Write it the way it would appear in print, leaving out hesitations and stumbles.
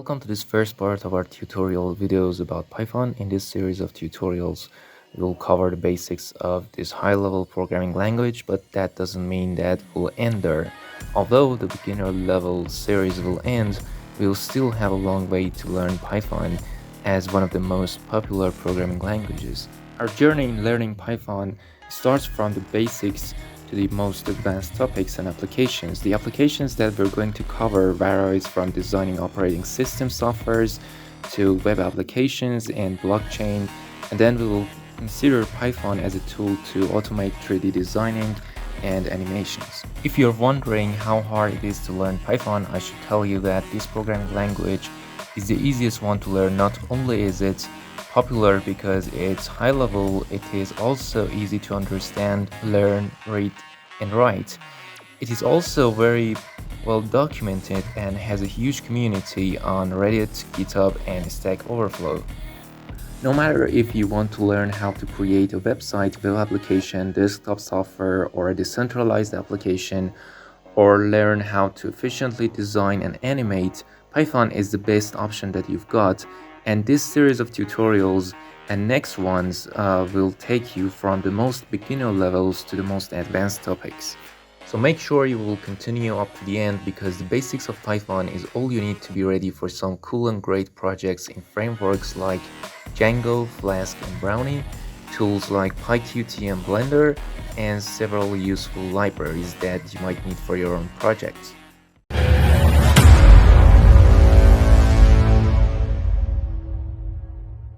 Welcome to this first part of our tutorial videos about Python. In this series of tutorials, we will cover the basics of this high-level programming language, but that doesn't mean that we'll end there. Although the beginner level series will end, we'll still have a long way to learn Python as one of the most popular programming languages. Our journey in learning Python starts from the basics to the most advanced topics and applications. The applications that we're going to cover varies from designing operating system softwares to web applications and blockchain, and then we will consider Python as a tool to automate 3D designing and animations. If you're wondering how hard it is to learn Python, I should tell you that this programming language is the easiest one to learn. Not only is it popular because it's high level, it is also easy to understand, learn, read, and write. It is also very well documented and has a huge community on Reddit, GitHub, and Stack Overflow. No matter if you want to learn how to create a website, web application, desktop software, or a decentralized application, or learn how to efficiently design and animate, Python is the best option that you've got. And this series of tutorials and next ones will take you from the most beginner levels to the most advanced topics. So make sure you will continue up to the end, because the basics of Python is all you need to be ready for some cool and great projects in frameworks like Django, Flask, and Brownie, tools like PyQt and Blender, and several useful libraries that you might need for your own projects.